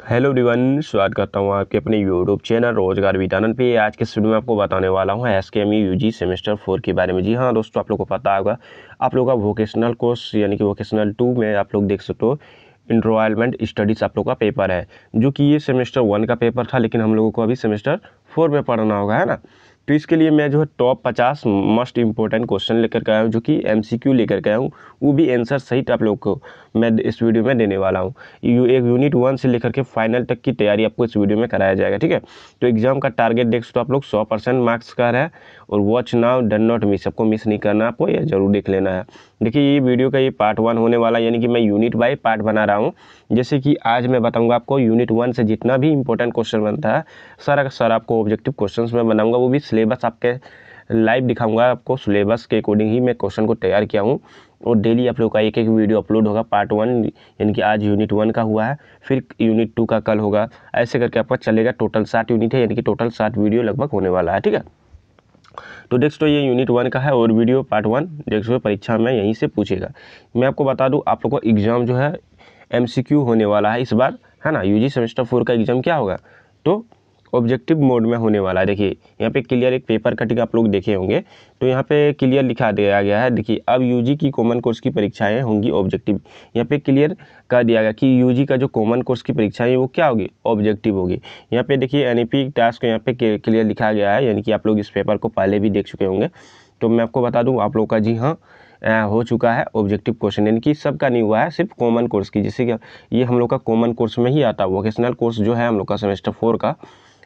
Hello everyone, स्वागत करता हूँ आपके अपने यूट्यूब चैनल रोजगार विदानंद पे। आज के वीडियो में आपको बताने वाला हूँ एसकेएमयू यूजी सेमेस्टर 4 के बारे में। जी हाँ दोस्तों, आप लोगों को पता होगा, आप लोगों का वोकेशनल कोर्स यानी कि वोकेशनल 2 में आप लोग देख सकते हो एनवायरनमेंट स्टडीज़ आप लोग का पेपर है, जो कि ये सेमेस्टर 1 का पेपर था, लेकिन हम लोगों को अभी सेमेस्टर 4 में पढ़ना होगा, है ना। तो इसके लिए मैं जो है टॉप 50 मोस्ट इंपॉर्टेंट क्वेश्चन लेकर के आया हूँ, जो कि एमसीक्यू लेकर के आया हूँ, वो भी आंसर सहित आप लोग को मैं इस वीडियो में देने वाला हूँ। एक यूनिट 1 से लेकर के फाइनल तक की तैयारी आपको इस वीडियो में कराया जाएगा, ठीक है। तो एग्जाम का टारगेट देख सकते हो आप लोग 100% मार्क्स का है, और watch now done not miss, आपको मिस नहीं करना, आपको ये जरूर देख लेना है। देखिए ये वीडियो का ये पार्ट 1 होने वाला, यानी कि मैं यूनिट बाय पार्ट बना रहा हूँ। जैसे कि आज मैं बताऊंगा आपको यूनिट 1 से जितना भी इंपॉर्टेंट क्वेश्चन बनता है सारा का सारा आपको ऑब्जेक्टिव क्वेश्चंस में बनाऊंगा, वो भी सिलेबस आपके लाइव दिखाऊंगा आपको। सिलेबस के अकॉर्डिंग ही मैं क्वेश्चन को तैयार किया हूँ, और डेली आप लोग का एक वीडियो अपलोड होगा। पार्ट 1 यानी कि आज यूनिट 1 का हुआ है, फिर यूनिट 2 का कल होगा, ऐसे करके आपका चलेगा। टोटल 7 यूनिट है, यानी कि टोटल 7 वीडियो लगभग होने वाला है, ठीक है। तो देख सकते हो ये यूनिट 1 का है, और वीडियो पार्ट 1 देख सकते हो परीक्षा में यहीं से पूछेगा। मैं आपको बता दूं, आप लोग को एग्जाम जो है एमसीक्यू होने वाला है इस बार, है ना। यूजी सेमेस्टर 4 का एग्जाम क्या होगा, तो ऑब्जेक्टिव मोड में होने वाला है। देखिए यहाँ पे क्लियर एक पेपर कटिंग आप लोग देखे होंगे, तो यहाँ पे क्लियर लिखा दिया गया है। देखिए अब यूजी की कॉमन कोर्स की परीक्षाएं होंगी ऑब्जेक्टिव, यहाँ पे क्लियर कर दिया गया कि यूजी का जो कॉमन कोर्स की परीक्षाएं वो क्या होगी, ऑब्जेक्टिव होगी। यहाँ पे देखिए एनईपी टास्क यहाँ पे क्लियर लिखा गया है, यानी कि आप लोग इस पेपर को पहले भी देख चुके होंगे। तो मैं आपको बता दूँ आप लोग का, जी हाँ हो चुका है ऑब्जेक्टिव क्वेश्चन, यानी कि सबका नहीं हुआ है, सिर्फ कॉमन कोर्स की। जैसे कि ये हम लोग का कॉमन कोर्स में ही आता है। वोकेशनल कोर्स जो है हम लोग का सेमेस्टर 4 का,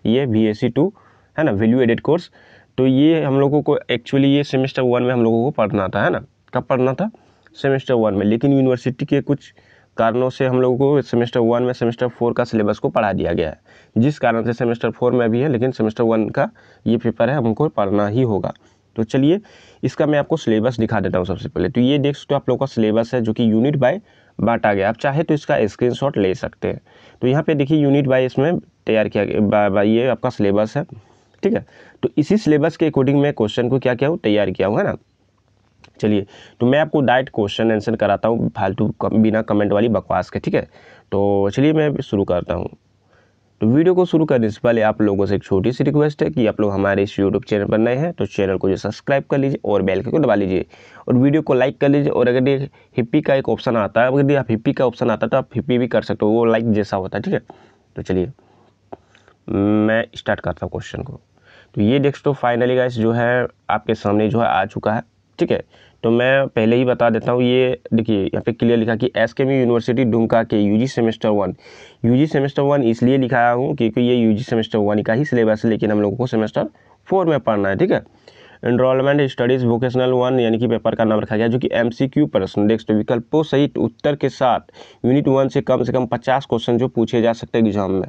ये VAC 2 है ना, वैल्यू एडेड कोर्स। तो ये हम लोगों को एक्चुअली ये सेमेस्टर 1 में हम लोगों को पढ़ना था, है ना। कब पढ़ना था, सेमेस्टर 1 में, लेकिन यूनिवर्सिटी के कुछ कारणों से हम लोगों को सेमेस्टर 1 में सेमेस्टर 4 का सिलेबस को पढ़ा दिया गया है, जिस कारण से सेमेस्टर 4 में भी है, लेकिन सेमेस्टर 1 का ये पेपर है, हमको पढ़ना ही होगा। तो चलिए इसका मैं आपको सिलेबस दिखा देता हूँ सबसे पहले। तो ये देख सकते हो आप लोग का सिलेबस है, जो कि यूनिट बाय बांटा गया। आप चाहे तो इसका स्क्रीनशॉट ले सकते हैं। तो यहाँ पे देखिए यूनिट बाय इसमें तैयार किया गया, ये आपका सिलेबस है, ठीक है। तो इसी सिलेबस के अकॉर्डिंग मैं क्वेश्चन को क्या किया हूँ, तैयार किया हूँ, है ना। चलिए तो मैं आपको डायरेक्ट क्वेश्चन आंसर कराता हूँ, फालतू बिना कमेंट वाली बकवास के, ठीक है। तो चलिए मैं शुरू करता हूँ। तो वीडियो को शुरू करने से पहले आप लोगों से एक छोटी सी रिक्वेस्ट है कि आप लोग हमारे इस यूट्यूब चैनल पर नए हैं तो चैनल को जो सब्सक्राइब कर लीजिए और बेल को दबा लीजिए, और वीडियो को लाइक कर लीजिए। और अगर ये हिप्पी का एक ऑप्शन आता है, अगर आप हिप्पी का ऑप्शन आता है तो आप हिप्पी भी कर सकते हो, वो लाइक जैसा होता है, ठीक है। तो चलिए मैं स्टार्ट करता हूँ क्वेश्चन को। तो ये देख तो फाइनली गाइस जो है आपके सामने जो है आ चुका है, ठीक है। तो मैं पहले ही बता देता हूँ, ये देखिए यहाँ पे क्लियर लिखा कि एसकेएमयू यूनिवर्सिटी दुमका के यूजी सेमेस्टर 1 इसलिए लिखाया हूँ क्योंकि ये यूजी सेमेस्टर 1 का ही सिलेबस है, लेकिन हम लोगों को सेमेस्टर 4 में पढ़ना है, ठीक है। एनरोलमेंट स्टडीज़ वोकेशनल 1 यानी कि पेपर का नाम रखा गया, जो कि एमसीक्यू प्रश्न देख तो विकल्पों सहित उत्तर के साथ यूनिट 1 से कम 50 क्वेश्चन जो पूछे जा सकते हैं एग्जाम में।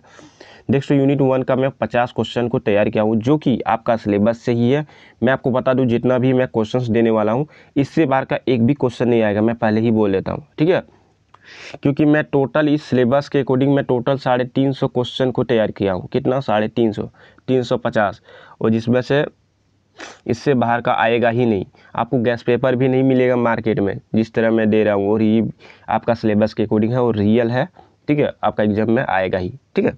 नेक्स्ट यूनिट 1 का मैं 50 क्वेश्चन को तैयार किया हूँ, जो कि आपका सिलेबस से ही है। मैं आपको बता दूँ जितना भी मैं क्वेश्चंस देने वाला हूँ, इससे बाहर का एक भी क्वेश्चन नहीं आएगा, मैं पहले ही बोल देता हूँ, ठीक है। क्योंकि मैं टोटल इस सिलेबस के अकॉर्डिंग मैं टोटल 350 क्वेश्चन को तैयार किया हूँ। कितना, 350, 350, और जिसमें से इससे बाहर का आएगा ही नहीं। आपको गैस पेपर भी नहीं मिलेगा मार्केट में जिस तरह मैं दे रहा हूँ, और ये आपका सिलेबस के अकॉर्डिंग है और रियल है, ठीक है। आपका एग्जाम में आएगा ही, ठीक है।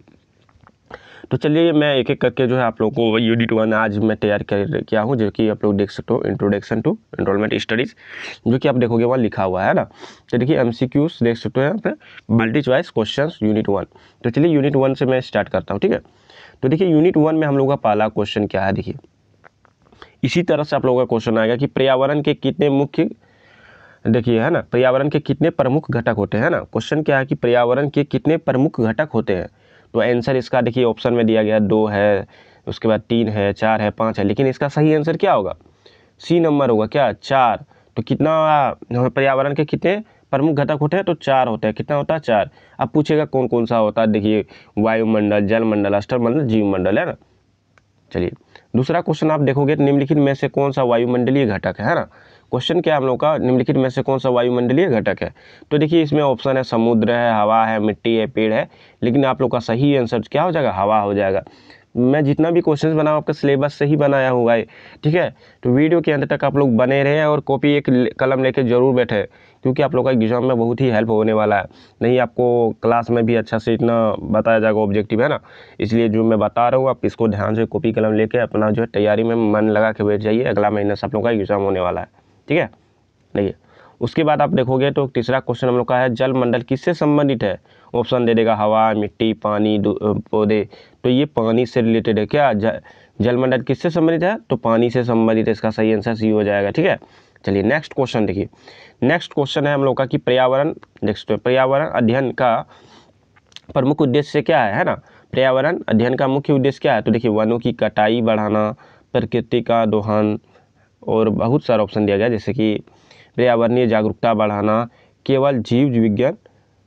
तो चलिए मैं एक एक करके जो है आप लोगों को यूनिट 1 आज मैं तैयार किया हूँ, जो कि आप लोग देख सकते हो, इंट्रोडक्शन टू एनरोलमेंट स्टडीज़, जो कि आप देखोगे वहाँ लिखा हुआ है ना। तो देखिए एमसीक्यूज देख सकते हो यहाँ पे, मल्टी चॉइस क्वेश्चंस यूनिट 1। तो चलिए यूनिट 1 से मैं स्टार्ट करता हूँ, ठीक है। तो देखिए यूनिट 1 में हम लोग का पहला क्वेश्चन क्या है, देखिए इसी तरह से आप लोगों का क्वेश्चन आएगा कि पर्यावरण के कितने मुख्य, देखिए है ना, पर्यावरण के कितने प्रमुख घटक होते हैं ना। क्वेश्चन क्या है कि पर्यावरण के कितने प्रमुख घटक होते हैं। तो आंसर इसका देखिए ऑप्शन में दिया गया 2 है, उसके बाद 3 है, 4 है, 5 है, लेकिन इसका सही आंसर क्या होगा, सी नंबर होगा, क्या, 4। तो कितना पर्यावरण के कितने प्रमुख घटक होते हैं, तो 4 होते हैं। कितना होता है, 4। अब पूछेगा कौन कौन सा होता है, देखिए वायुमंडल, जलमंडल, अष्टमंडल, जीवमंडल, है ना। चलिए दूसरा क्वेश्चन आप देखोगे, निम्नलिखित में से कौन सा वायुमंडलीय घटक है ना। क्वेश्चन क्या है हम लोग का, निम्नलिखित में से कौन सा वायुमंडलीय घटक है। तो देखिए इसमें ऑप्शन है समुद्र है, हवा है, मिट्टी है, पेड़ है, लेकिन आप लोग का सही आंसर क्या हो जाएगा, हवा हो जाएगा। मैं जितना भी क्वेश्चंस बनाऊँ आपका सिलेबस से ही बनाया हुआ है, ठीक है। तो वीडियो के अंत तक आप लोग बने रहें और कॉपी एक कलम लेके ज़रूर बैठे, क्योंकि आप लोग का एग्जाम में बहुत ही हेल्प होने वाला है। नहीं आपको क्लास में भी अच्छा से इतना बताया जाएगा ऑब्जेक्टिव, है ना। इसलिए जो मैं बता रहा हूँ आप इसको ध्यान से कॉपी कलम लेके अपना जो है तैयारी में मन लगा के बैठ जाइए। अगला महीने से आप लोग का एग्जाम होने वाला है, ठीक है। देखिए उसके बाद आप देखोगे तो तीसरा क्वेश्चन हम लोग का है जल मंडल किससे संबंधित है। ऑप्शन दे देगा हवा, मिट्टी, पानी, पौधे। तो ये पानी से रिलेटेड है क्या। जल मंडल किससे संबंधित है, तो पानी से संबंधित है। इसका सही आंसर सी हो जाएगा, ठीक है। चलिए नेक्स्ट क्वेश्चन देखिए। नेक्स्ट क्वेश्चन है हम लोग का कि पर्यावरण, नेक्स्ट पर्यावरण अध्ययन का प्रमुख उद्देश्य क्या है ना। पर्यावरण अध्ययन का मुख्य उद्देश्य क्या है, तो देखिए वनों की कटाई बढ़ाना, प्रकृति का दोहन, और बहुत सारा ऑप्शन दिया गया जैसे कि पर्यावरणीय जागरूकता बढ़ाना, केवल जीव विज्ञान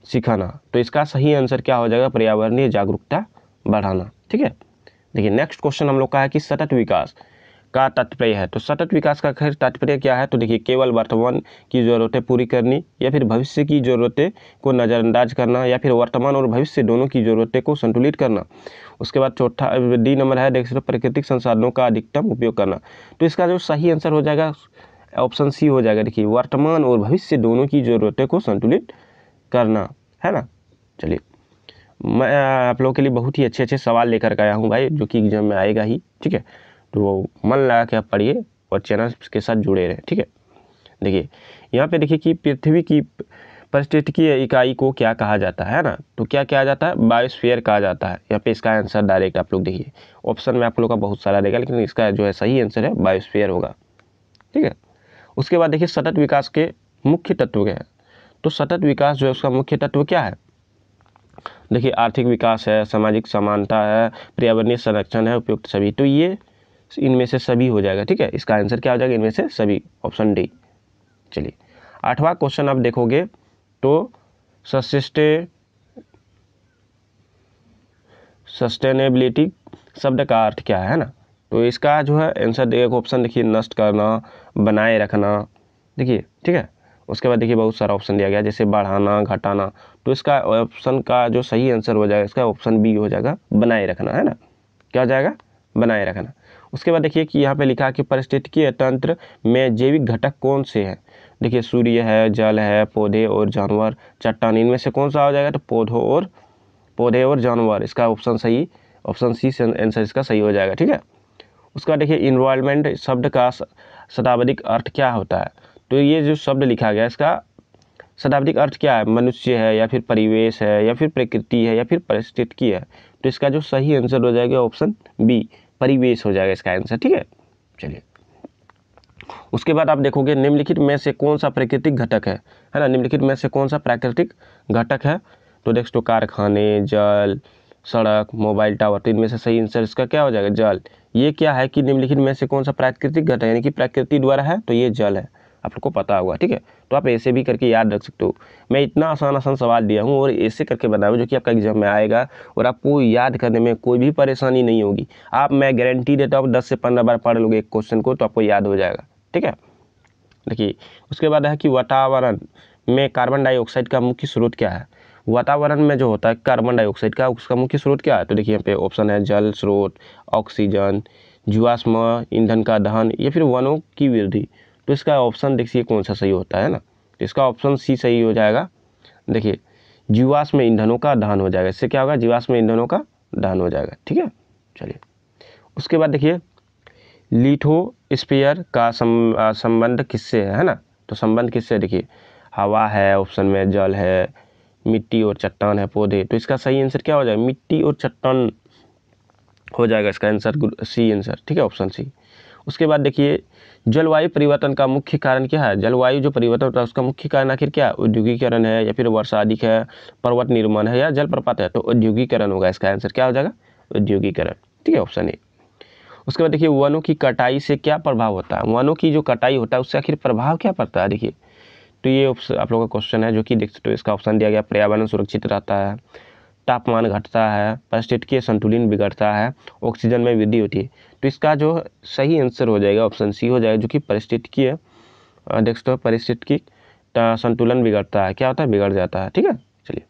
सिखाना। तो इसका सही आंसर क्या हो जाएगा, पर्यावरणीय जागरूकता बढ़ाना, ठीक है। देखिए नेक्स्ट क्वेश्चन हम लोग का है कि सतत विकास का तात्पर्य है। तो सतत विकास का खैर तात्पर्य क्या है, तो देखिए केवल वर्तमान की ज़रूरतें पूरी करनी, या फिर भविष्य की ज़रूरतें को नज़रअंदाज करना, या फिर वर्तमान और भविष्य दोनों की ज़रूरतें को संतुलित करना। उसके बाद चौथा डी नंबर है देख सकते प्राकृतिक संसाधनों का अधिकतम उपयोग करना। तो इसका जो सही आंसर हो जाएगा ऑप्शन सी हो जाएगा। देखिए वर्तमान और भविष्य दोनों की ज़रूरतें को संतुलित करना, है ना। चलिए मैं आप लोगों के लिए बहुत ही अच्छे अच्छे सवाल लेकर के आया हूँ भाई, जो कि एग्जाम में आएगा ही, ठीक है। तो मन लगा के आप पढ़िए और चैनल के साथ जुड़े रहें, ठीक है। देखिए यहाँ पे देखिए कि पृथ्वी की पारिस्थितिकीय इकाई को क्या कहा जाता है ना। तो क्या कहा जाता है, बायोस्फीयर कहा जाता है। यहाँ पे इसका आंसर डायरेक्ट आप लोग देखिए ऑप्शन में आप लोग का बहुत सारा रहेगा, लेकिन इसका जो है सही आंसर है बायोस्फीयर होगा, ठीक है। उसके बाद देखिए सतत विकास के मुख्य तत्व क्या है। तो सतत विकास जो है उसका मुख्य तत्व क्या है, देखिए आर्थिक विकास है, सामाजिक समानता है, पर्यावरणीय संरक्षण है, उपयुक्त सभी। तो ये इनमें से सभी हो जाएगा, ठीक है। इसका आंसर क्या हो जाएगा, इनमें से सभी, ऑप्शन डी। चलिए 8वां क्वेश्चन आप देखोगे तो सस्टेनेबिलिटी शब्द का अर्थ क्या है ना। तो इसका जो है आंसर एक ऑप्शन देखिए नष्ट करना, बनाए रखना, देखिए, ठीक है। उसके बाद देखिए बहुत सारा ऑप्शन दिया गया जैसे बढ़ाना, घटाना। तो इसका ऑप्शन का जो सही आंसर हो जाएगा इसका ऑप्शन बी हो जाएगा, बनाए रखना, है ना। क्या हो जाएगा, बनाए रखना। उसके बाद देखिए कि यहाँ पे लिखा कि पारिस्थितिकीय तंत्र में जैविक घटक कौन से हैं। देखिए सूर्य है, जल है, पौधे और जानवर, चट्टान। इनमें से कौन सा हो जाएगा, तो पौधे और जानवर। इसका ऑप्शन सही, ऑप्शन सी आंसर इसका सही हो जाएगा, ठीक है। उसका देखिए इन्वायरमेंट शब्द का शताब्दिक अर्थ क्या होता है। तो ये जो शब्द लिखा गया इसका शताब्दिक अर्थ क्या है, मनुष्य है, या फिर परिवेश है, या फिर प्रकृति है, या फिर पारिस्थितिकी है। तो इसका जो सही आंसर हो जाएगा ऑप्शन बी, परिवेश हो जाएगा इसका आंसर, ठीक है। चलिए उसके बाद आप देखोगे निम्नलिखित में से कौन सा प्राकृतिक घटक है ना। निम्नलिखित में से कौन सा प्राकृतिक घटक है, तो देख तो कारखाने, जल, सड़क, मोबाइल टावर। तो इनमें से सही आंसर इसका क्या हो जाएगा, जल। ये क्या है कि निम्नलिखित में से कौन सा प्राकृतिक घटक यानी कि प्रकृति द्वारा है, तो ये जल है, आप लोग को पता होगा, ठीक है। तो आप ऐसे भी करके याद रख सकते हो। मैं इतना आसान आसान सवाल दिया हूँ और ऐसे करके बनाया जो कि आपका एग्जाम में आएगा और आपको याद करने में कोई भी परेशानी नहीं होगी। आप, मैं गारंटी देता हूँ 10 से 15 बार पढ़ लोगे एक क्वेश्चन को तो आपको याद हो जाएगा, ठीक है। देखिए उसके बाद है कि वातावरण में कार्बन डाइऑक्साइड का मुख्य स्रोत क्या है। वातावरण में जो होता है कार्बन डाइऑक्साइड का, उसका मुख्य स्रोत क्या है। तो देखिए यहाँ पे ऑप्शन है जल स्रोत, ऑक्सीजन, जीवाश्म ईंधन का दहन, या फिर वनों की वृद्धि। तो इसका ऑप्शन देखिए कौन सा सही होता है ना। तो इसका ऑप्शन सी सही हो जाएगा। देखिए जीवाश्म ईंधनों का दहन हो जाएगा। इससे क्या होगा, जीवाश्म ईंधनों का दहन हो जाएगा, ठीक है। चलिए उसके बाद देखिए लिथोस्फीयर का संबंध किससे है ना। तो संबंध किससे, देखिए हवा है, ऑप्शन में जल है, मिट्टी और चट्टान है, पौधे। तो इसका सही आंसर क्या हो जाएगा, मिट्टी और चट्टान हो जाएगा इसका आंसर, सी आंसर, ठीक है, ऑप्शन सी। उसके बाद देखिए जलवायु परिवर्तन का मुख्य कारण क्या है। जलवायु जो परिवर्तन होता है उसका मुख्य कारण आखिर क्या है, औद्योगिकरण है, या फिर वर्षा अधिक है, पर्वत निर्माण है, या जलप्रपात है। तो औद्योगिकरण होगा इसका आंसर, क्या हो जाएगा, औद्योगिकरण, ठीक है, ऑप्शन ए। उसके बाद देखिए वनों की कटाई से क्या प्रभाव होता है। वनों की जो कटाई होता है उससे आखिर प्रभाव क्या पड़ता है। देखिए तो ये आप लोगों का क्वेश्चन है जो कि देख सकते हो, इसका ऑप्शन दिया गया पर्यावरण सुरक्षित रहता है, तापमान घटता है, पारिस्थितिकीय संतुलन बिगड़ता है, ऑक्सीजन में वृद्धि होती है। तो इसका जो सही आंसर हो जाएगा ऑप्शन सी हो जाएगा, जो कि पारिस्थितिकीय देख सकते हो पारिस्थितिकी संतुलन बिगड़ता है, क्या होता है, बिगड़ जाता है, ठीक है। चलिए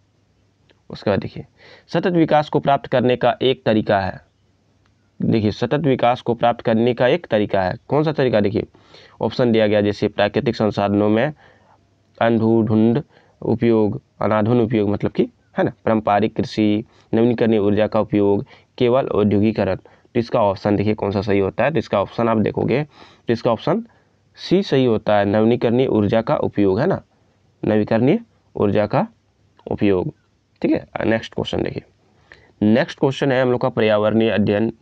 उसके बाद देखिए सतत विकास को प्राप्त करने का एक तरीका है, देखिए सतत विकास को प्राप्त करने का एक तरीका है। कौन सा तरीका? देखिए ऑप्शन दिया गया जैसे प्राकृतिक संसाधनों में अंधाधुंध उपयोग, अनाधुन उपयोग मतलब कि है ना, पारंपरिक कृषि, नवीकरणीय ऊर्जा का उपयोग, केवल औद्योगिकरण। तो इसका ऑप्शन देखिए कौन सा सही होता है। तो इसका ऑप्शन आप देखोगे तो इसका ऑप्शन सी सही होता है, नवीकरणीय ऊर्जा का उपयोग, है ना, नवीकरणीय ऊर्जा का उपयोग। ठीक है, नेक्स्ट क्वेश्चन देखिए। नेक्स्ट क्वेश्चन है हम लोग का पर्यावरणीय अध्ययन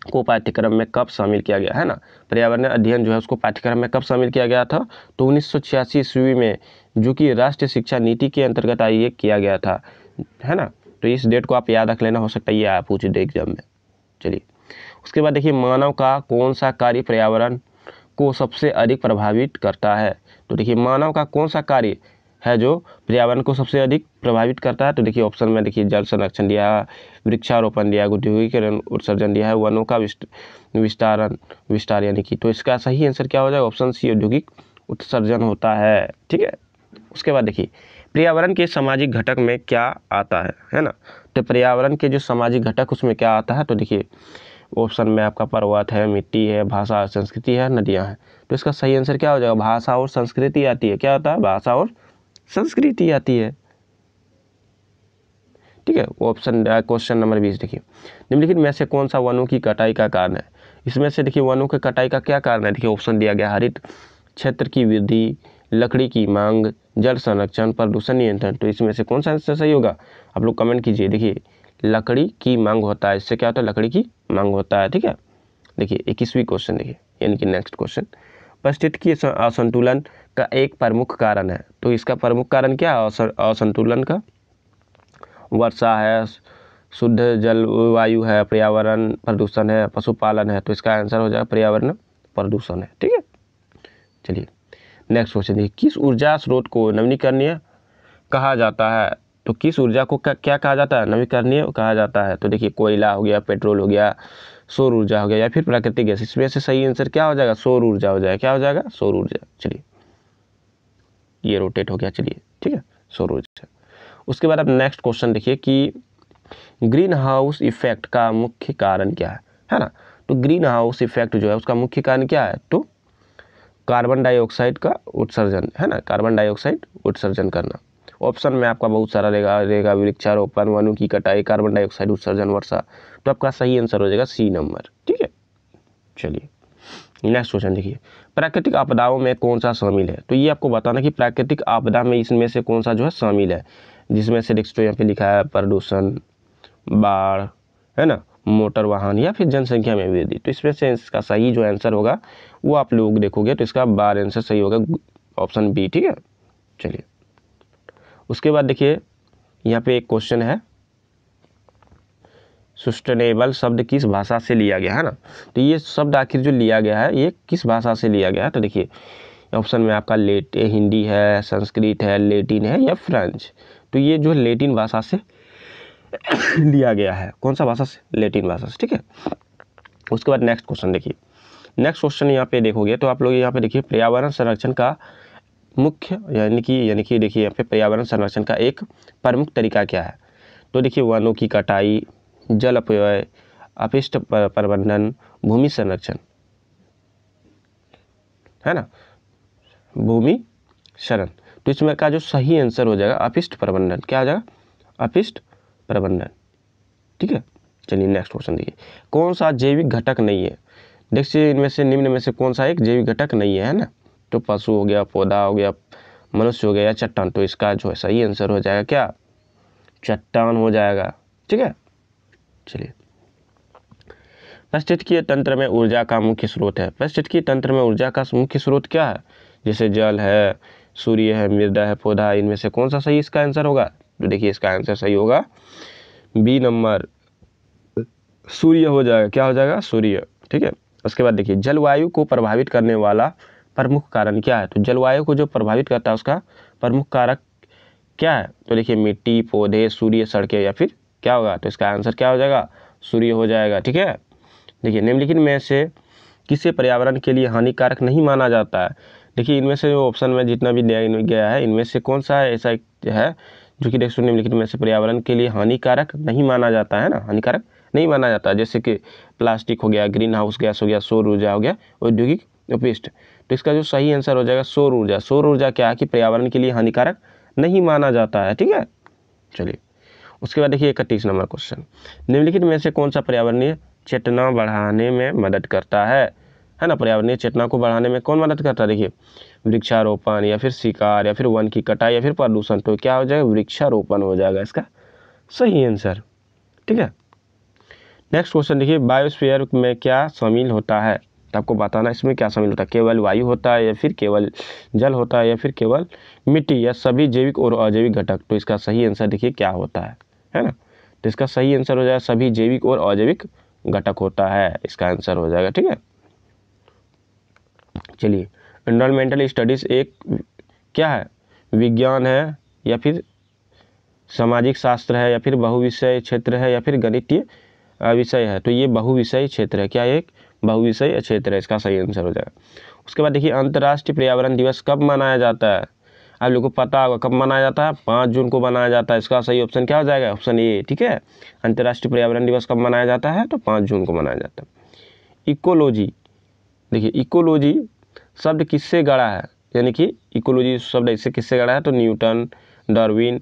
को पाठ्यक्रम में कब शामिल किया गया, है ना। पर्यावरणीय अध्ययन जो है उसको पाठ्यक्रम में कब शामिल किया गया था? तो 1986 ईस्वी में, जो कि राष्ट्रीय शिक्षा नीति के अंतर्गत ये किया गया था, है ना। तो इस डेट को आप याद रख लेना, हो सकता है ये आप पूछे दे एग्जाम में। चलिए उसके बाद देखिए मानव का कौन सा कार्य पर्यावरण को सबसे अधिक प्रभावित करता है? तो देखिए मानव का कौन सा कार्य है जो पर्यावरण को सबसे अधिक प्रभावित करता है? तो देखिए ऑप्शन में देखिए जल संरक्षण दिया है, वृक्षारोपण दिया है, औद्योगिकीकरण उत्सर्जन दिया है, वनों का विस्तार यानी कि। तो इसका सही आंसर क्या हो जाएगा? ऑप्शन सी, औद्योगिक उत्सर्जन होता है। ठीक है, उसके बाद देखिए पर्यावरण के सामाजिक घटक में क्या आता है ना। तो पर्यावरण के जो सामाजिक घटक उसमें क्या आता है? तो देखिए ऑप्शन में आपका पर्वत है, मिट्टी है, भाषा, संस्कृति है, नदियाँ हैं। तो इसका सही आंसर क्या हो जाएगा? भाषा और संस्कृति आती है। क्या होता है? भाषा और संस्कृति आती है। ठीक है, ऑप्शन क्वेश्चन नंबर 20 देखिए, निम्नलिखित में से कौन सा वनों की कटाई का कारण है? इसमें से देखिए वनों की कटाई का क्या कारण है? देखिए ऑप्शन दिया गया हरित क्षेत्र की वृद्धि, लकड़ी की मांग, जल संरक्षण, प्रदूषण नियंत्रण। तो इसमें से कौन सा आंसर सही होगा? आप लोग कमेंट कीजिए। देखिए लकड़ी की मांग होता है, इससे क्या होता है? लकड़ी की मांग होता है। ठीक है, देखिए 21वीं क्वेश्चन देखिए, यानी कि नेक्स्ट क्वेश्चन, पारिस्थितिकी असंतुलन का एक प्रमुख कारण है। तो इसका प्रमुख कारण क्या है असंतुलन का? वर्षा है, शुद्ध जलवायु है, पर्यावरण प्रदूषण है, पशुपालन है। तो इसका आंसर हो जाएगा पर्यावरण प्रदूषण है। ठीक है, चलिए नेक्स्ट क्वेश्चन देखिए, किस ऊर्जा स्रोत को नवीकरणीय कहा जाता है? तो किस ऊर्जा को क्या कहा जाता है? नवीकरणीय कहा जाता है। तो देखिए कोयला हो गया, पेट्रोल हो गया, सौर ऊर्जा हो गया, या फिर प्राकृतिक गैस। इसमें से सही आंसर क्या हो जाएगा? सौर ऊर्जा हो जाएगा। क्या हो जाएगा? सौर ऊर्जा। चलिए ये रोटेट हो गया। चलिए ठीक है, सौर ऊर्जा। उसके बाद अब नेक्स्ट क्वेश्चन देखिए कि ग्रीन हाउस इफेक्ट का मुख्य कारण क्या है ना। तो ग्रीन हाउस इफेक्ट जो है उसका मुख्य कारण क्या है? तो कार्बन डाइऑक्साइड का उत्सर्जन, है ना, कार्बन डाइऑक्साइड उत्सर्जन करना। ऑप्शन में आपका बहुत सारा रहेगा वृक्षारोपण, वनों की कटाई, कार्बन डाइऑक्साइड उत्सर्जन, वर्षा। तो आपका सही आंसर हो जाएगा सी नंबर। ठीक है, चलिए नेक्स्ट क्वेश्चन देखिए, प्राकृतिक आपदाओं में कौन सा शामिल है? तो ये आपको बताना कि प्राकृतिक आपदा में इसमें से कौन सा जो है शामिल है, जिसमें से देखो यहाँ पे लिखा है प्रदूषण, बाढ़, है ना, मोटर वाहन, या फिर जनसंख्या में वृद्धि। तो इसमें से इसका सही जो आंसर होगा वो आप लोग देखोगे तो इसका बार आंसर सही होगा, ऑप्शन बी। ठीक है, चलिए उसके बाद देखिए यहाँ पे एक क्वेश्चन है, सस्टेनेबल शब्द किस भाषा से लिया गया है ना। तो ये शब्द आखिर जो लिया गया है ये किस भाषा से लिया गया है? तो देखिए ऑप्शन में आपका हिंदी है, संस्कृत है, लैटिन है, या फ्रेंच। तो ये जो लैटिन भाषा से लिया गया है। कौन सा भाषा से? लैटिन भाषा से। ठीक है, उसके बाद नेक्स्ट क्वेश्चन देखिए, नेक्स्ट क्वेश्चन यहाँ पे देखोगे तो आप लोग यहाँ पे देखिए पर्यावरण संरक्षण का मुख्य यानी कि देखिए यहाँ पे पर्यावरण संरक्षण का एक प्रमुख तरीका क्या है? तो देखिए वनों की कटाई, जल अपव्यय, अपशिष्ट प्रबंधन, भूमि संरक्षण, है ना, भूमि शरण। तो इसमें का जो सही आंसर हो जाएगा अपशिष्ट प्रबंधन। क्या हो जाएगा? अपशिष्ट प्रबंधन। ठीक है, चलिए नेक्स्ट क्वेश्चन देखिए, कौन सा जैविक घटक नहीं है? देखिए इनमें से निम्न में से कौन सा एक जैविक घटक नहीं है ना। तो पशु हो गया, पौधा हो गया, मनुष्य हो गया, या चट्टान। तो इसका जो है सही आंसर हो जाएगा क्या? चट्टान हो जाएगा। ठीक है, चलिए पारिस्थितिकीय तंत्र में ऊर्जा का मुख्य स्रोत है। पारिस्थितिकीय तंत्र में ऊर्जा का मुख्य स्रोत क्या है? जैसे जल है, सूर्य है, मृदा है, पौधा। इनमें से कौन सा सही इसका आंसर होगा? तो देखिए इसका आंसर सही होगा बी नंबर, सूर्य हो जाएगा। क्या हो जाएगा? सूर्य। ठीक है, उसके बाद देखिए जलवायु को प्रभावित करने वाला प्रमुख कारण क्या है? तो जलवायु को जो प्रभावित करता है उसका प्रमुख कारक क्या है? तो देखिए मिट्टी, पौधे, सूर्य, सड़कें, या फिर क्या होगा? तो इसका आंसर क्या हो जाएगा? सूर्य हो जाएगा। ठीक है, देखिए निम्नलिखित में से किसे पर्यावरण के लिए हानिकारक नहीं माना जाता है? देखिए इनमें से ऑप्शन में जितना भी दिया गया है इनमें से कौन सा ऐसा है जो कि देखो निम्नलिखित में से पर्यावरण के लिए हानिकारक नहीं माना जाता है ना, हानिकारक नहीं माना जाता, जैसे कि प्लास्टिक हो गया, ग्रीन हाउस गैस हो गया, सौर ऊर्जा हो गया, औद्योगिक अपशिष्ट। तो इसका जो सही आंसर हो जाएगा सौर ऊर्जा। सौर ऊर्जा क्या है कि पर्यावरण के लिए हानिकारक नहीं माना जाता है, ठीक है। चलिए उसके बाद देखिए 31 नंबर क्वेश्चन, निम्नलिखित में से कौन सा पर्यावरणीय चेतना बढ़ाने में मदद करता है ना। पर्यावरणीय चेतना को बढ़ाने में कौन मदद करता है, देखिए वृक्षारोपण या फिर शिकार या फिर वन की कटाई या फिर प्रदूषण। तो क्या हो जाएगा, वृक्षारोपण हो जाएगा इसका सही आंसर, ठीक है। नेक्स्ट क्वेश्चन देखिए, बायोस्फीयर में क्या शामिल होता है, तो आपको बताना इसमें क्या शामिल होता है। केवल वायु होता है या फिर केवल जल होता है या फिर केवल मिट्टी या सभी जैविक और अजैविक घटक। तो इसका सही आंसर देखिए क्या होता है ना। तो इसका सही आंसर हो जाएगा सभी जैविक और अजैविक घटक होता है, इसका आंसर हो जाएगा, ठीक है। चलिए एनवायरमेंटल स्टडीज एक क्या है, विज्ञान है या फिर सामाजिक शास्त्र है या फिर बहुविषय क्षेत्र है या फिर गणितीय विषय है। तो ये बहुविषय क्षेत्र है, क्या एक बहुविषय क्षेत्र है, इसका सही आंसर हो जाएगा। उसके बाद देखिए अंतर्राष्ट्रीय पर्यावरण दिवस कब मनाया जाता है, आप लोगों को पता होगा कब मनाया जाता है, 5 जून को मनाया जाता है। इसका सही ऑप्शन क्या हो जाएगा, ऑप्शन ए, ठीक है। अंतर्राष्ट्रीय पर्यावरण दिवस कब मनाया जाता है, तो 5 जून को मनाया जाता है। इकोलॉजी, देखिए इकोलॉजी शब्द किससे गढ़ा है, यानी कि इकोलॉजी शब्द इससे किससे गढ़ा है, तो न्यूटन, डार्विन,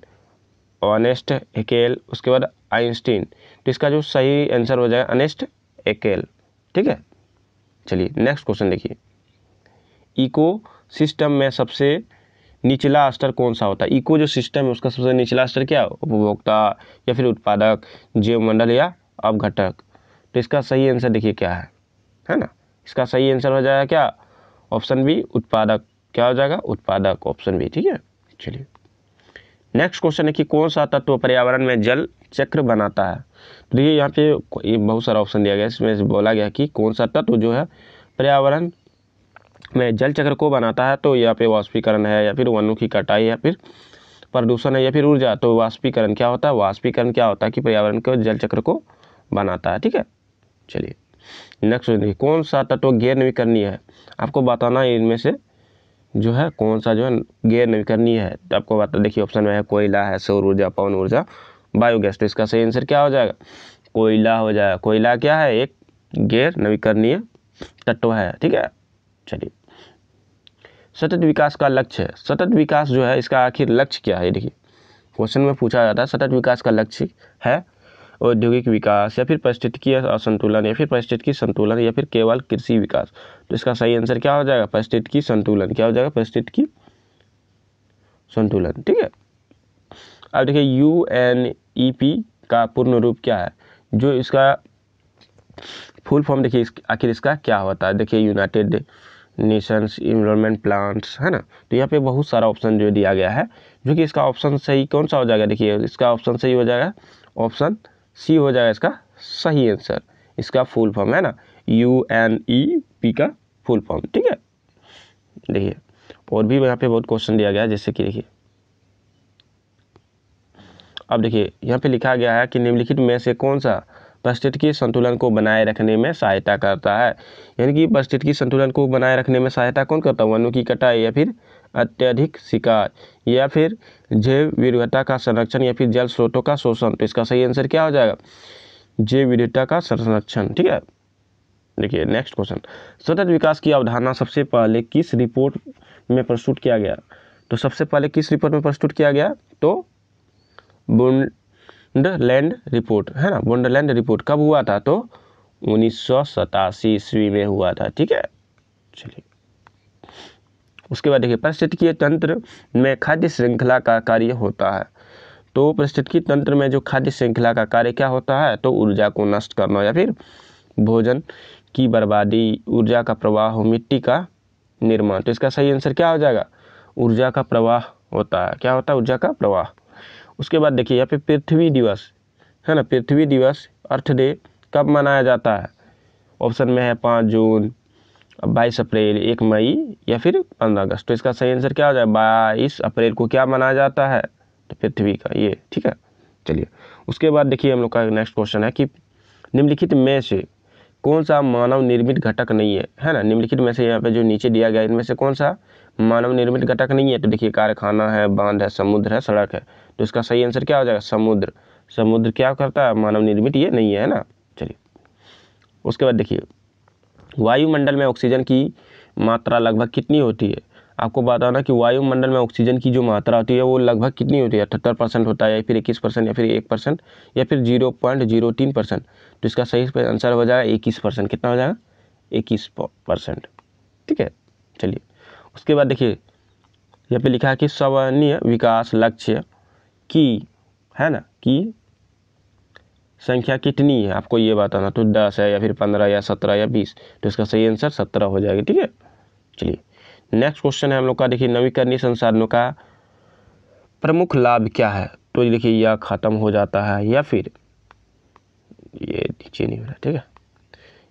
अर्नेस्ट हेकेल, उसके बाद आइंस्टीन। तो इसका जो सही आंसर हो जाएगा अर्नेस्ट हेकेल, ठीक है। चलिए नेक्स्ट क्वेश्चन देखिए, इको सिस्टम में सबसे निचला स्तर कौन सा होता है। इको जो सिस्टम है उसका सबसे निचला स्तर क्या है, उपभोक्ता या फिर उत्पादक, जीवमंडल या अवघटक। तो इसका सही आंसर देखिए क्या है ना। इसका सही आंसर हो जाएगा क्या, ऑप्शन बी उत्पादक। क्या हो जाएगा, उत्पादक, ऑप्शन बी, ठीक है। चलिए नेक्स्ट क्वेश्चन है कि कौन सा तत्व पर्यावरण में जल चक्र बनाता है। तो देखिए यहाँ पे ये बहुत सारा ऑप्शन दिया गया है, इसमें बोला गया कि कौन सा तत्व जो है पर्यावरण में जल चक्र को बनाता है। तो यहाँ पे वाष्पीकरण है या फिर वनों की कटाई या फिर प्रदूषण है या फिर ऊर्जा। तो वाष्पीकरण क्या होता है, वाष्पीकरण क्या होता है कि पर्यावरण के जल चक्र को बनाता है, ठीक है। चलिए नेक्स्ट देखिए, कौन सा तत्व गैर नवीकरणीय है, आपको बताना है इनमें से जो है कौन सा जो है गैर नवीकरणीय है। तो आपको बता, देखिए ऑप्शन में है कोयला है, सौर ऊर्जा, पवन ऊर्जा, बायोगैस। तो इसका सही आंसर क्या हो जाएगा, कोयला हो जाएगा। कोयला क्या है, एक गैर नवीकरणीय तत्व है, ठीक है। चलिए सतत विकास का लक्ष्य है, सतत विकास जो है इसका आखिर लक्ष्य क्या है। देखिए क्वेश्चन में पूछा जाता है सतत विकास का लक्ष्य है औद्योगिक विकास या फिर पारिस्थितिकी असंतुलन या फिर पारिस्थितिकी संतुलन या फिर केवल कृषि विकास। तो इसका सही आंसर क्या हो जाएगा, पारिस्थितिकी संतुलन। क्या हो जाएगा, पारिस्थितिकी संतुलन, ठीक है। अब देखिए UNEP का पूर्ण रूप क्या है, जो इसका फुल फॉर्म देखिए आखिर इसका क्या होता है। देखिए यूनाइटेड नेशंस इन्वायरमेंट प्लान्स, है ना। तो यहाँ पे बहुत सारा ऑप्शन जो दिया गया है, जो कि इसका ऑप्शन सही कौन सा हो जाएगा, देखिए इसका ऑप्शन सही हो जाएगा ऑप्शन सी हो जाएगा इसका सही आंसर। इसका फुल फॉर्म है ना UNEP का फुल फॉर्म, ठीक है। देखिए और भी यहाँ पे बहुत क्वेश्चन दिया गया है, जैसे कि देखिए अब देखिए यहाँ पे लिखा गया है कि निम्नलिखित में से कौन सा पारिस्थितिकी संतुलन को बनाए रखने में सहायता करता है। यानी कि पारिस्थितिकी संतुलन को बनाए रखने में सहायता कौन करता है, वनों की कटाई या फिर अत्यधिक शिकार या फिर जैव विविधता का संरक्षण या फिर जल स्रोतों का शोषण। तो इसका सही आंसर क्या हो जाएगा, जैव विविधता का संरक्षण, ठीक है। देखिए नेक्स्ट क्वेश्चन, सतत विकास की अवधारणा सबसे पहले किस रिपोर्ट में प्रस्तुत किया गया। तो सबसे पहले किस रिपोर्ट में प्रस्तुत किया गया, तो बुंडरलैंड रिपोर्ट, है ना। बुंडरलैंड रिपोर्ट कब हुआ था, तो 1987 ईस्वी में हुआ था, ठीक है। चलिए उसके बाद देखिए पारिस्थितिकीय तंत्र में खाद्य श्रृंखला का कार्य होता है। तो पारिस्थितिकीय तंत्र में जो खाद्य श्रृंखला का कार्य क्या होता है, तो ऊर्जा को नष्ट करना या फिर भोजन की बर्बादी, ऊर्जा का प्रवाह, मिट्टी का निर्माण। तो इसका सही आंसर क्या हो जाएगा, ऊर्जा का प्रवाह होता है। क्या होता है, ऊर्जा का प्रवाह। उसके बाद देखिए यहाँ पे पृथ्वी दिवस, है ना। पृथ्वी दिवस अर्थ डे कब मनाया जाता है, ऑप्शन में है 5 जून, 22 अप्रैल, 1 मई या फिर 15 अगस्त। तो इसका सही आंसर क्या हो जाए, 22 अप्रैल को क्या मनाया जाता है, तो पृथ्वी का ये, ठीक है। चलिए उसके बाद देखिए हम लोग का नेक्स्ट क्वेश्चन है कि निम्नलिखित में से कौन सा मानव निर्मित घटक नहीं है ना। निम्नलिखित में से यहाँ पे जो नीचे दिया गया इनमें से कौन सा मानव निर्मित घटक नहीं है। तो देखिए कारखाना है, बांध है, समुद्र है, सड़क है। तो इसका सही आंसर क्या हो जाएगा, समुद्र। समुद्र क्या करता है, मानव निर्मित ये नहीं है ना। चलिए उसके बाद देखिए वायुमंडल में ऑक्सीजन की मात्रा लगभग कितनी होती है। आपको बताना कि वायुमंडल में ऑक्सीजन की जो मात्रा होती है वो लगभग कितनी होती है, 78% होता है या फिर 21% या फिर 1% या फिर 0.03%। तो इसका सही आंसर हो जाएगा 21%। कितना हो जाएगा, 21%। ठीक है। चलिए उसके बाद देखिए यहाँ पे लिखा है कि संवहनीय विकास लक्ष्य की, है ना, की संख्या कितनी है, आपको ये बताना। तो 10 है या फिर 15 या 17 या 20। तो इसका सही आंसर 17 हो जाएगा। ठीक है। चलिए नेक्स्ट क्वेश्चन है हम लोग का, देखिए नवीकरणीय संसाधनों का प्रमुख लाभ क्या है। तो ये देखिए यह खत्म हो जाता है या फिर ये नीचे नहीं हो रहा। ठीक है,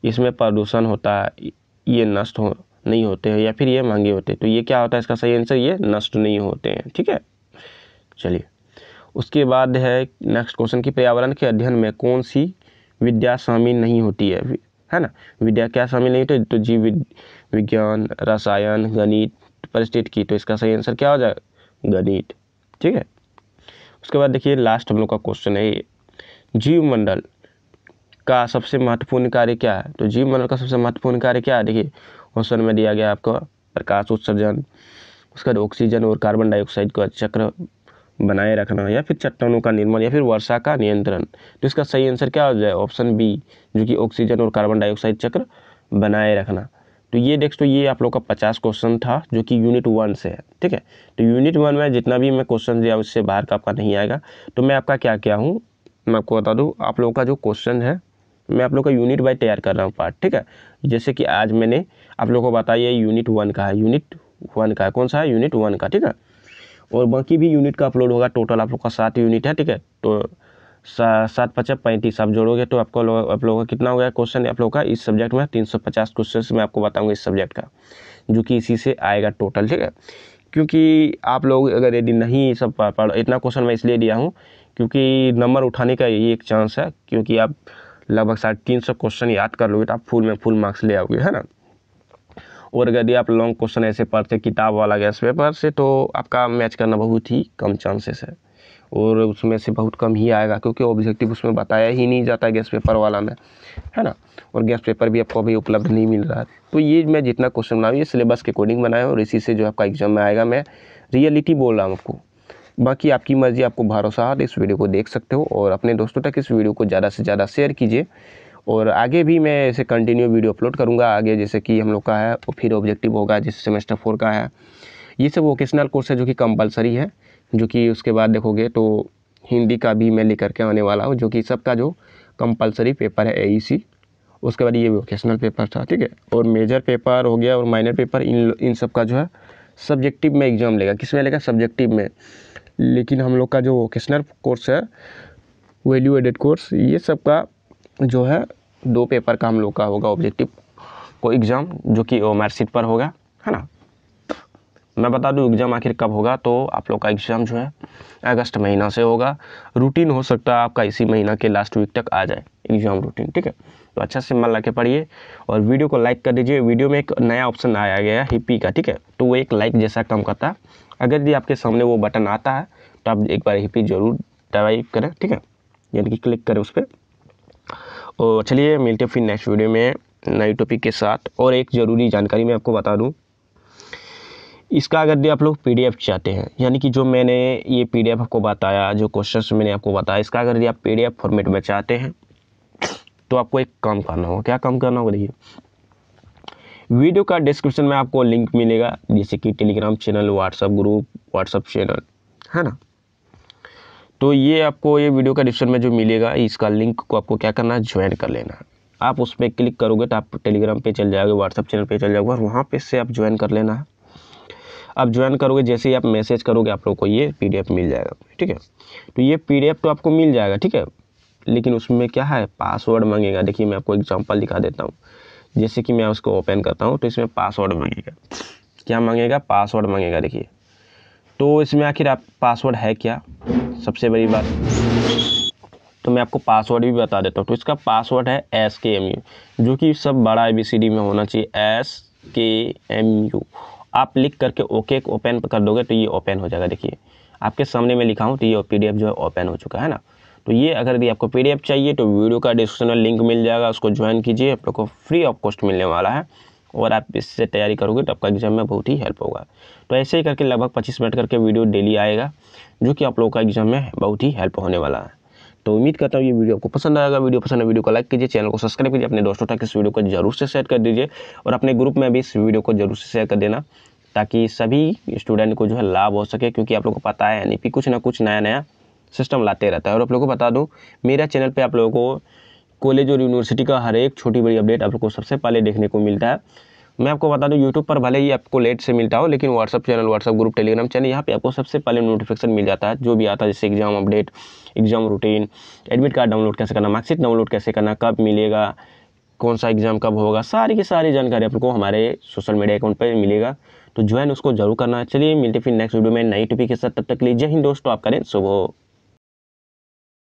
इसमें प्रदूषण होता है, ये नष्ट हो नहीं होते हैं या फिर ये महंगे होते हैं। तो ये क्या होता है, इसका सही आंसर ये नष्ट नहीं होते हैं। ठीक है। चलिए उसके बाद है नेक्स्ट क्वेश्चन की पर्यावरण के अध्ययन में कौन सी विद्या शामिल नहीं होती है ना। विद्या क्या शामिल नहीं होती, तो जीव विज्ञान, रसायन, गणित, परिस्थितिकी। तो इसका सही आंसर क्या हो जाएगा, गणित। ठीक है। उसके बाद देखिए लास्ट हम लोग का क्वेश्चन है, जीवमंडल का सबसे महत्वपूर्ण कार्य क्या है। तो जीवमंडल का सबसे महत्वपूर्ण कार्य क्या है, देखिए क्वेश्चन में दिया गया आपको प्रकाश उत्सर्जन, उसका ऑक्सीजन और कार्बन डाइऑक्साइड का चक्र बनाए रखना या फिर चट्टानों का निर्माण या फिर वर्षा का नियंत्रण। तो इसका सही आंसर क्या हो जाए, ऑप्शन बी, जो कि ऑक्सीजन और कार्बन डाइऑक्साइड चक्र बनाए रखना। तो ये देख, तो ये आप लोग का 50 क्वेश्चन था जो कि यूनिट 1 से है। ठीक है। तो यूनिट 1 में जितना भी मैं क्वेश्चन दिया उससे बाहर का आपका नहीं आएगा। तो मैं आपका क्या क्या हूँ, मैं आपको बता दूँ, आप लोगों का जो क्वेश्चन है मैं आप लोग का यूनिट वाइज तैयार कर रहा हूँ पार्ट। ठीक है। जैसे कि आज मैंने आप लोगों को बताया यूनिट 1 का है, यूनिट 1 का है, कौन सा है, यूनिट 1 का। ठीक है। और बाकी भी यूनिट का अपलोड होगा। टोटल आप लोग का 7 यूनिट है। ठीक है। तो 7 × 5 = 35 आप जोड़ोगे तो आपको आप लोगों का कितना हो गया क्वेश्चन आप लोग का इस सब्जेक्ट में 350 क्वेश्चन मैं आपको बताऊंगा इस सब्जेक्ट का, जो कि इसी से आएगा टोटल। ठीक है। क्योंकि आप लोग अगर यदि नहीं सब पढ़, इतना क्वेश्चन मैं इसलिए दिया हूँ क्योंकि नंबर उठाने का यही एक चांस है, क्योंकि आप लगभग 350 क्वेश्चन याद कर लोगे तो आप फुल मार्क्स ले आओगे, है ना। और यदि आप लॉन्ग क्वेश्चन ऐसे पढ़ते किताब वाला गैस पेपर से तो आपका मैच करना बहुत ही कम चांसेस है, और उसमें से बहुत कम ही आएगा क्योंकि ऑब्जेक्टिव उसमें बताया ही नहीं जाता है गैस पेपर वाला में, है ना। और गैस पेपर भी आपको अभी उपलब्ध नहीं मिल रहा है। तो ये मैं जितना क्वेश्चन बनाऊँ ये सिलेबस के अकॉर्डिंग बनाया और इसी से जो आपका एग्जाम में आएगा, मैं रियलिटी बोल रहा हूँ आपको। बाकी आपकी मर्जी, आपको भरोसा है तो इस वीडियो को देख सकते हो और अपने दोस्तों तक इस वीडियो को ज़्यादा से ज़्यादा शेयर कीजिए। और आगे भी मैं ऐसे कंटिन्यू वीडियो अपलोड करूँगा आगे, जैसे कि हम लोग का है फिर ऑब्जेक्टिव होगा, जैसे सेमेस्टर 4 का है। ये सब वोकेशनल कोर्स है जो कि कंपलसरी है, जो कि उसके बाद देखोगे तो हिंदी का भी मैं लेकर के आने वाला हूँ, जो कि सबका जो कंपलसरी पेपर है AEC। उसके बाद ये वोकेशनल पेपर था। ठीक है। और मेजर पेपर हो गया और माइनर पेपर, इन सब का जो है सब्जेक्टिव में एग्जाम लेगा। किस में लेगा, सब्जेक्टिव में। लेकिन हम लोग का जो वोकेशनल कोर्स है, वैल्यू एडेड कोर्स, ये सब का जो है 2 पेपर का हम लोग का होगा ऑब्जेक्टिव को एग्ज़ाम, जो कि मार्कशीट पर होगा, है ना। मैं बता दूं एग्ज़ाम आखिर कब होगा, तो आप लोग का एग्ज़ाम जो है अगस्त महीना से होगा। रूटीन हो सकता है आपका इसी महीना के लास्ट वीक तक आ जाए एग्ज़ाम रूटीन। ठीक है। तो अच्छा से मन लगा के पढ़िए और वीडियो को लाइक कर दीजिए। वीडियो में एक नया ऑप्शन आया गया है हिप्पी का। ठीक है। तो वो एक लाइक जैसा काम करता है। अगर यदि आपके सामने वो बटन आता है तो आप एक बार हिप्पी ज़रूर टाइप करें। ठीक है, यानी कि क्लिक करें उस पर। और चलिए मिलते हैं फिर नेक्स्ट वीडियो में नई टॉपिक के साथ। और एक ज़रूरी जानकारी मैं आपको बता दूं, इसका अगर आप लोग PDF चाहते हैं, यानी कि जो मैंने ये PDF आपको बताया, जो क्वेश्चंस मैंने आपको बताया, इसका अगर आप PDF फॉर्मेट में चाहते हैं तो आपको एक काम करना होगा। क्या काम करना होगा, देखिए वीडियो का डिस्क्रिप्शन में आपको लिंक मिलेगा, जैसे कि Telegram channel, WhatsApp group, WhatsApp channel, है ना। तो ये आपको ये वीडियो का डिस्क्रिप्शन में जो मिलेगा, इसका लिंक को आपको क्या करना है, ज्वाइन कर लेना है। आप उस पर क्लिक करोगे तो आप टेलीग्राम पे चल जाओगे, व्हाट्सअप चैनल पे चल जाओगे और वहाँ पे से आप ज्वाइन कर लेना है। आप ज्वाइन करोगे, जैसे ही आप मैसेज करोगे आप लोग को ये PDF मिल जाएगा। ठीक है। तो ये PDF तो आपको मिल जाएगा। ठीक है। लेकिन उसमें क्या है, पासवर्ड मांगेगा। देखिए मैं आपको एग्जांपल दिखा देता हूँ। जैसे कि मैं उसको ओपन करता हूँ तो इसमें पासवर्ड मांगेगा। क्या मांगेगा, पासवर्ड मांगेगा। देखिए तो इसमें आखिर आप पासवर्ड है क्या, सबसे बड़ी बात। तो मैं आपको पासवर्ड भी बता देता हूँ। तो इसका पासवर्ड है SKMU, जो कि सब बड़ा ABCD में होना चाहिए, SKMU। आप लिख करके ओके ओपन कर दोगे तो ये ओपन हो जाएगा। देखिए आपके सामने मैं लिखा हूँ तो ये PDF जो है ओपन हो चुका है ना। तो ये अगर यदि आपको PDF चाहिए तो वीडियो का डिस्क्रिप्शन में लिंक मिल जाएगा, उसको ज्वाइन कीजिए, आप लोग को फ्री ऑफ कॉस्ट मिलने वाला है और आप इससे तैयारी करोगे तो आपका एग्जाम में बहुत ही हेल्प होगा। तो ऐसे ही करके लगभग 25 मिनट करके वीडियो डेली आएगा जो कि आप लोगों का एग्जाम में बहुत ही हेल्प होने वाला है। तो उम्मीद करता हूँ ये वीडियो आपको पसंद आएगा। वीडियो पसंद है वीडियो को लाइक कीजिए, चैनल को सब्सक्राइब कीजिए, अपने दोस्तों तक इस वीडियो को जरूर से शेयर कर दीजिए और अपने ग्रुप में भी इस वीडियो को जरूर से शेयर कर देना ताकि सभी स्टूडेंट को जो है लाभ हो सके, क्योंकि आप लोगों को पता है NEP कुछ ना कुछ नया नया सिस्टम लाते रहता है। और आप लोगों को बता दूँ, मेरा चैनल पर आप लोगों को कॉलेज और यूनिवर्सिटी का हर एक छोटी बड़ी अपडेट आप लोग को सबसे पहले देखने को मिलता है। मैं आपको बता दूं, यूट्यूब पर भले ही आपको लेट से मिलता हो, लेकिन WhatsApp channel, WhatsApp group, Telegram channel, यहाँ पे आपको सबसे पहले नोटिफिकेशन मिल जाता है जो भी आता है, जैसे exam update, exam routine, admit card download कैसे करना, मार्कशीट डाउनलोड कैसे करना, कब मिलेगा, कौन सा एग्जाम कब होगा, सारी की सारी जानकारी आप लोग को हमारे सोशल मीडिया अकाउंट पर मिलेगा। तो ज्वाइन उसको जरूर करना। चलिए मिलते फिर नेक्स्ट वीडियो में नई टॉपिक के साथ, तब तक के लिए जय हिंद दोस्तों, आप करें शुभ हो।